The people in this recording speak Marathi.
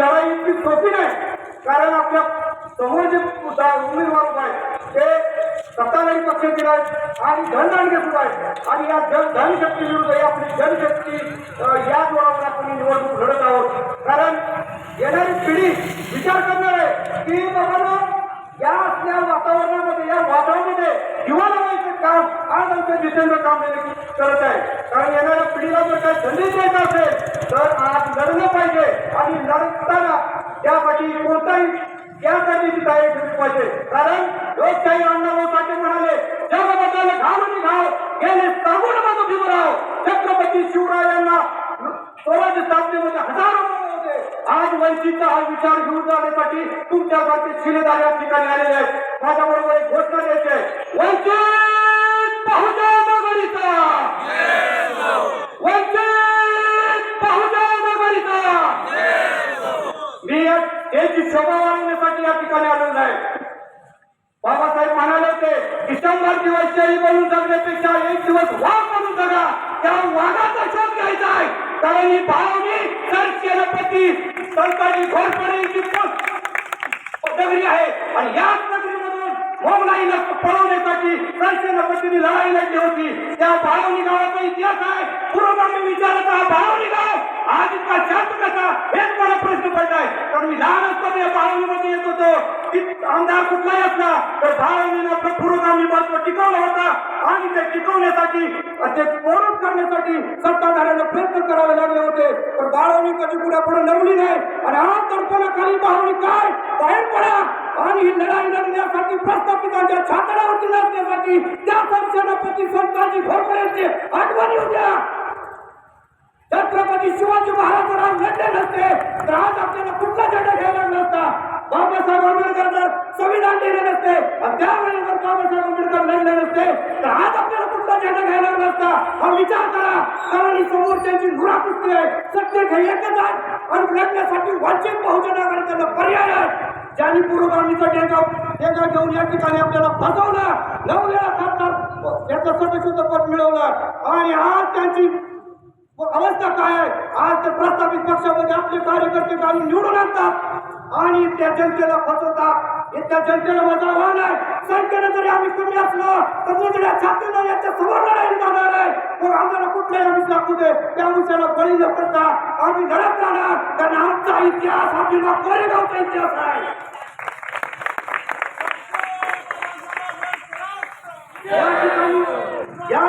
लढाई इतकी सोपी नाही, कारण आपल्या समोर जे उमेदवार आहेत ते सत्ताधारी पक्षातील आहेत आणि धनदांडगे सुद्धा आहेत आणि या धनशक्ती विरुद्ध आपली जनशक्ती या जोरावर आपण निवडणूक लढत आहोत. कारण येणारी पिढी विचार करणार आहे की बाबा या असल्या वातावरणामध्ये या वादळामध्ये जीवा लावायचं काम आज आमच्या दिशेनं काम करत आहे. कारण येणाऱ्या पिढीला जर काही संदेश द्यायचा असेल तर आज लढलं पाहिजे आणि लढताना त्यासाठी कोणताही त्यासाठीची तयारी ठेवली पाहिजे. कारण लोकशाही अण्णाभाऊ साठे म्हणाले जगबद्दल घालून घाव गेले सांगून मग उभी राव. छत्रपती शिवरायांना स्वराज्य स्थापनेमध्ये हजारो होते. आज वंचितचा हा विचार घेऊन जाण्यासाठी तुमच्यासारखे शिलेदार या ठिकाणी आलेले आहेत. माझ्याबरोबर एक घोषणा द्यायची आहे. वंचित बहुजन आघाडीचा, वंचित बहुजन आघाडीचा. मी याची शोभा वाढवण्यासाठी या ठिकाणी आलेलो आहे. बाबासाहेब म्हणाले होते डिसेंबर दिवस शेळी बनून जगण्यापेक्षा एक दिवस वाघ बनून जगा. त्या वाघाचा शोध घ्यायचा आहे. कारण ही भावनी तर सेनापती संताजी घोरपडेची नगरी आहे आणि याच नगरीमधून मोगलाईला पळवण्यासाठी सेनापतींनी लढाई लढली होती. त्या भावनी गावाचा इतिहास आहे. पूर्वगामी विचाराचा हा भावनी गाव आज इतका शांत कसा हेच मला प्रश्न पडलाय. कारण मी लहान असताना या भावनीमध्ये येत होतो. आमदार कुठलाही असला तर भावनीनं आपलं पुरोगामी महत्व टिकवलं होता आणि ते टिकवण्यासाठी ते पोरत करण्यासाठी सत्ताधाऱ्यांना प्रयत्न करावे लागले होते. पण भावनी कधी पुढे पुढे नवली नाही आणि आज दर्पणाखाली भावनी काय बाहेर पडा आणि ही लढाई लढण्यासाठी प्रस्थापितांच्या छातडावरती लढण्यासाठी त्या सेनापती संताजी घोरपडेंचे आठवणी होत्या. छत्रपती शिवाजी महाराजांना लढले नसते तर आज आपल्याला कुठला झेंडा घ्यायला नसता. बाबासाहेब आंबेडकर जर संविधान लिहिले नसते आणि त्यावेळी जर बाबासाहेब आंबेडकर लढले नसते तर आज आपल्याला कुठला झेंडा घ्यायला नसता. हा विचार करा. कारण ही समोरच्यांची धुराकुस्ती आहे. सत्य हे एकच आहे आणि लढण्यासाठी वंचित बहुजन आघाडीचा पर्याय आहे. ज्यांनी पुरोगामीचा डेगा घेऊन या ठिकाणी आपल्याला फसवलं, 9 वेळा खासदार याचं सदस्यत्व पद मिळवलं आणि आज त्यांची अवस्था काय आहे. आज तर प्रस्थापित पक्षामध्ये आपले कार्यकर्ते काढून निवडून आणतात आणि त्या जनतेला फसवतात. त्या जनतेला माझं आव्हान आहे. संख्येनं जरी आम्ही कमी असलो तर मुजड्या छातीनं याच्या समोर लढाई जाणार आहे. मग आम्हाला कुठलाही आम्ही दाखवू दे त्या अंशाला बळी न पडता आम्ही लढत राहणार. कारण आमचा इतिहास हा जिल्हा कोरेगावचा इतिहास आहे. या ठिकाणी या